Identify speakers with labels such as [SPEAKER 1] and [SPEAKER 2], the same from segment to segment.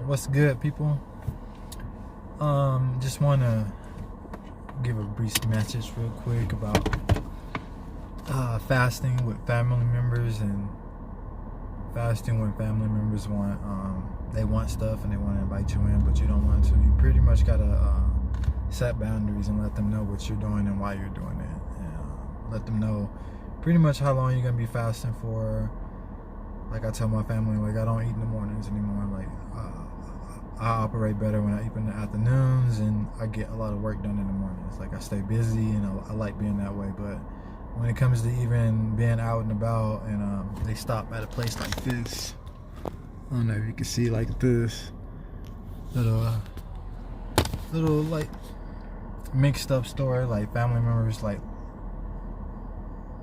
[SPEAKER 1] What's good, people? Just want to give a brief message real quick about fasting with family members, and fasting when family members want they want stuff and they want to invite you in, but you don't want to. You pretty much gotta set boundaries and let them know what you're doing and why you're doing it. And, let them know pretty much how long you're gonna be fasting for. Like I tell my family, like I don't eat in the mornings anymore. Like I operate better when I eat in the afternoons, and I get a lot of work done in the mornings. Like I stay busy, and I like being that way. But when it comes to even being out and about, and they stop at a place like this, I don't know if you can see, like this little like mixed up store, like family members, like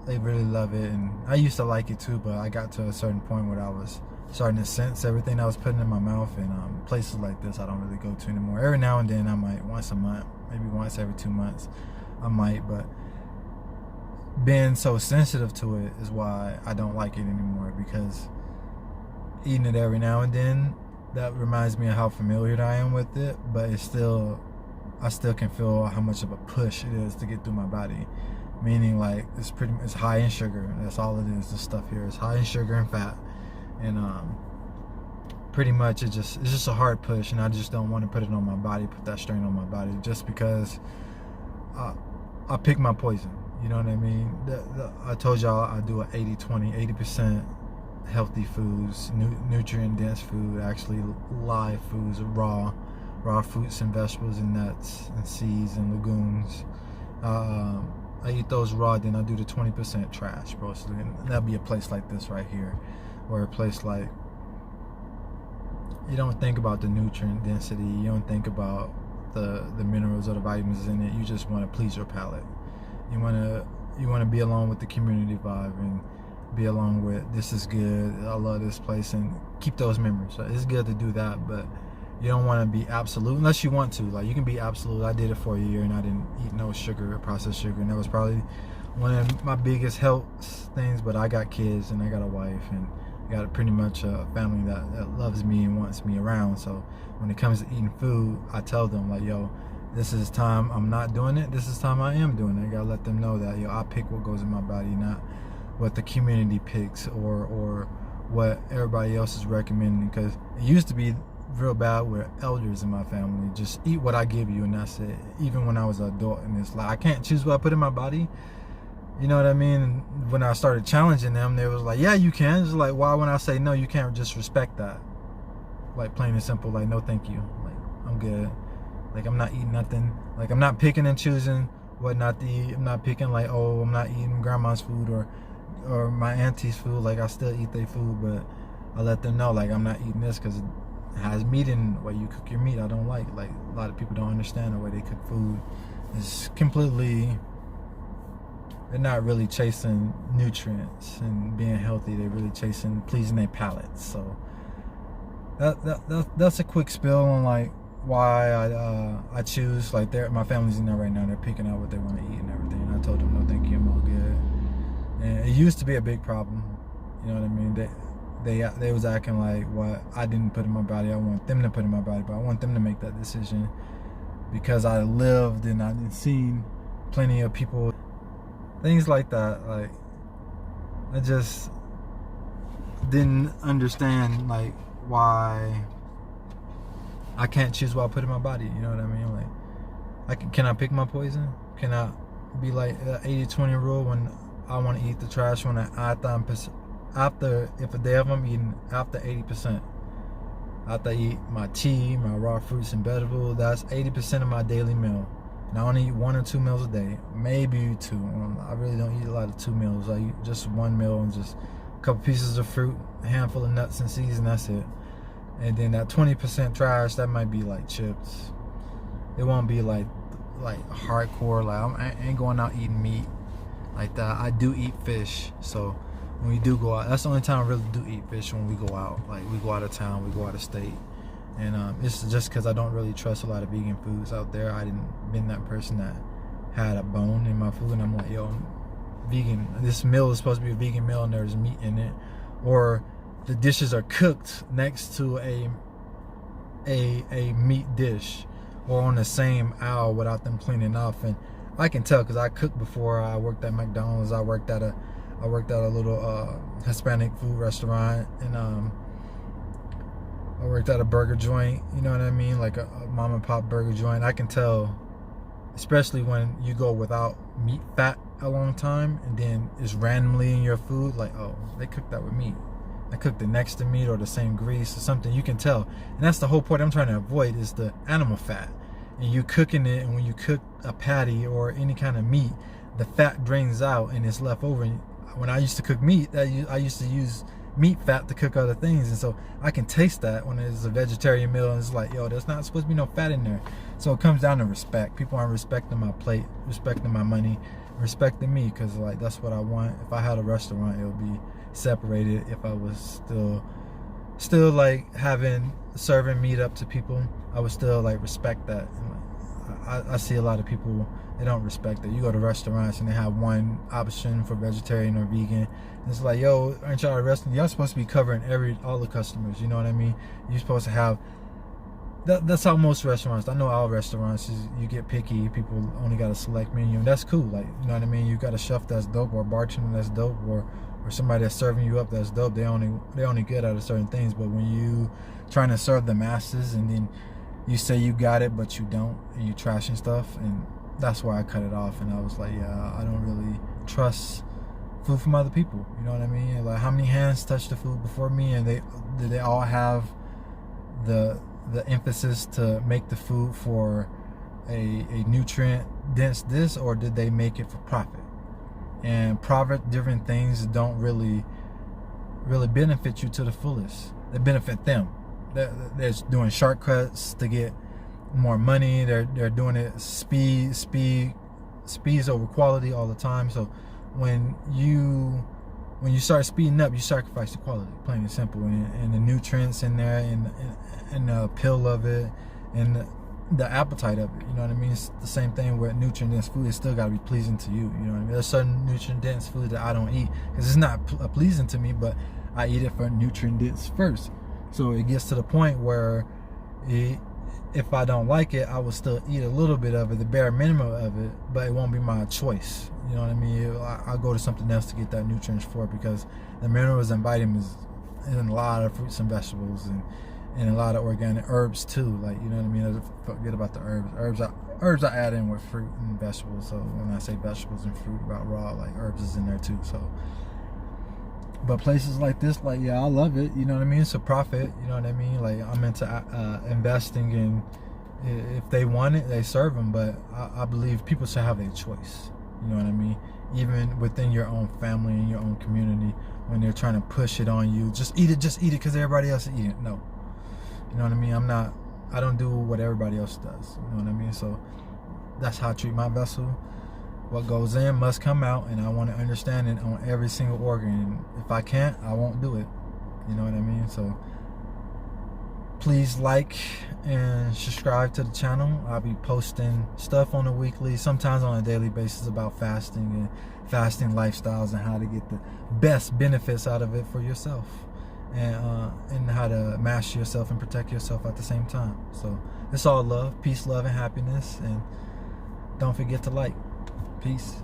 [SPEAKER 1] they really love it. And I used to like it too, but I got to a certain point where I was starting to sense everything I was putting in my mouth, and places like this I don't really go to anymore. Every now and then I might, once a month, maybe once every 2 months I might, but being so sensitive to it is why I don't like it anymore, because eating it every now and then, that reminds me of how familiar I am with it, but it's still, I still can feel how much of a push it is to get through my body. Meaning, like, it's high in sugar. That's all it is. This stuff here is high in sugar and fat, and pretty much it's just a hard push, and I just don't want to put it on my body, put that strain on my body, just because I pick my poison. You know what I mean? I told y'all I do an 80-20, 80% healthy foods, nutrient dense food, actually live foods, raw fruits and vegetables and nuts and seeds and legumes. I eat those raw, then I do the 20% trash, mostly. And that'll be a place like this right here, or a place like, you don't think about the nutrient density, you don't think about the minerals or the vitamins in it. You just want to please your palate. You want to be along with the community vibe, and be along with, this is good, I love this place, and keep those memories. So it's good to do that, but you don't want to be absolute unless you want to. Like, you can be absolute. I did it for a year, and I didn't eat no sugar or processed sugar, and that was probably one of my biggest health things. But I got kids, and I got a wife, and I got pretty much a family that loves me and wants me around. So when it comes to eating food, I tell them, like, yo, this is time I'm not doing it, this is time I am doing it. I gotta let them know that, yo, I pick what goes in my body, not what the community picks or what everybody else is recommending. Because it used to be real bad with elders in my family. Just eat what I give you, and that's it. Even when I was an adult, and it's like, I can't choose what I put in my body. You know what I mean? And when I started challenging them, they was like, yeah, you can. It's like, why when I say no, you can't just respect that? Like, plain and simple, like, no thank you. Like, I'm good. Like, I'm not eating nothing. Like, I'm not picking and choosing what not to eat. I'm not picking, like, oh, I'm not eating grandma's food or my auntie's food. Like, I still eat their food, but I let them know, like, I'm not eating this because it has meat in the way you cook your meat. I don't like a lot of people don't understand the way they cook food. It's completely, they're not really chasing nutrients and being healthy. They're really chasing pleasing their palates. So that's a quick spill on, like, why I choose, like, my family's in there right now, they're picking out what they want to eat and everything, and I told them, no thank you, I'm all good. And it used to be a big problem, you know what I mean? They was acting like what I didn't put in my body, I want them to put in my body, but I want them to make that decision, because I lived and I've seen plenty of people, things like that. Like, I just didn't understand, like, why I can't choose what I put in my body. You know what I mean? Like, can I pick my poison? Can I be like the 80-20 rule when I want to eat the trash, when after, if a day of I'm eating after 80%, after I eat my tea, my raw fruits and vegetables, that's 80% of my daily meal. And I only eat 1 or 2 meals a day, maybe 2. I really don't eat a lot of 2 meals. I eat just 1 meal and just a couple pieces of fruit, a handful of nuts and seeds, and that's it. And then that 20% trash, that might be like chips. It won't be like hardcore. Like, I ain't going out eating meat like that. I do eat fish, so when we do go out, that's the only time I really do eat fish, when we go out. Like, we go out of town, we go out of state. And it's just because I don't really trust a lot of vegan foods out there. I didn't been that person that had a bone in my food, and I'm like, yo, vegan, this meal is supposed to be a vegan meal and there's meat in it. Or the dishes are cooked next to a a meat dish or on the same aisle without them cleaning off. And I can tell because I cooked before. I worked at McDonald's. I worked at a little Hispanic food restaurant, and I worked at a burger joint. You know what I mean, like a mom and pop burger joint. I can tell, especially when you go without meat fat a long time, and then it's randomly in your food. Like, oh, they cooked that with meat. I cooked it next to meat or the same grease or something. You can tell, and that's the whole point I'm trying to avoid is the animal fat. And you cooking it, and when you cook a patty or any kind of meat, the fat drains out and it's left over. And when I used to cook meat, I used to use meat fat to cook other things, and so I can taste that when it's a vegetarian meal, and it's like, yo, there's not supposed to be no fat in there. So it comes down to respect. People aren't respecting my plate, respecting my money, respecting me, because like that's what I want. If I had a restaurant, it would be separated. If I was still like serving meat up to people, I would still like respect that. And like, I see a lot of people, they don't respect it. You go to restaurants and they have one option for vegetarian or vegan. And it's like, yo, aren't y'all a restaurant? Y'all supposed to be covering all the customers. You know what I mean? You're supposed to have. That's how most restaurants. I know all restaurants is you get picky. People only got a select menu, and that's cool. Like, you know what I mean? You got a chef that's dope, or a bartender that's dope, or somebody that's serving you up that's dope. They only good at certain things. But when you trying to serve the masses, and then you say you got it, but you don't, and you trashing stuff, and that's why I cut it off. And I was like, yeah, I don't really trust food from other people. You know what I mean? Like, how many hands touched the food before me, and did they all have the emphasis to make the food for a nutrient dense this, or did they make it for profit? And profit driven things don't really benefit you to the fullest. They benefit them. They're doing shortcuts to get more money. They're doing it speeds over quality all the time. So when you start speeding up, you sacrifice the quality, plain and simple. And the nutrients in there, and the appeal of it, and the appetite of it. You know what I mean? It's the same thing with nutrient-dense food. It's still got to be pleasing to you. You know what I mean? There's certain nutrient-dense food that I don't eat because it's not pleasing to me, but I eat it for nutrient-dense first. So it gets to the point where if I don't like it, I will still eat a little bit of it, the bare minimum of it, but it won't be my choice. You know what I mean? I'll go to something else to get that nutrients for it, because the minerals and vitamins in a lot of fruits and vegetables, and a lot of organic herbs too. Like, you know what I mean? I forget about the herbs. Herbs I add in with fruit and vegetables. So when I say vegetables and fruit, about raw, like herbs is in there too. So, but places like this, like, yeah, I love it. You know what I mean? It's a profit. You know what I mean? Like, I'm into investing in. If they want it, they serve them. But I believe people should have their choice. You know what I mean? Even within your own family and your own community, when they're trying to push it on you, just eat it because everybody else is eating it. No. You know what I mean? I don't do what everybody else does. You know what I mean? So that's how I treat my vessel. What goes in must come out, and I want to understand it on every single organ. And if I can't, I won't do it. You know what I mean? So please like and subscribe to the channel. I'll be posting stuff on a weekly, sometimes on a daily basis, about fasting and fasting lifestyles and how to get the best benefits out of it for yourself. And how to master yourself and protect yourself at the same time. So it's all love, peace, love, and happiness. And don't forget to like. Peace.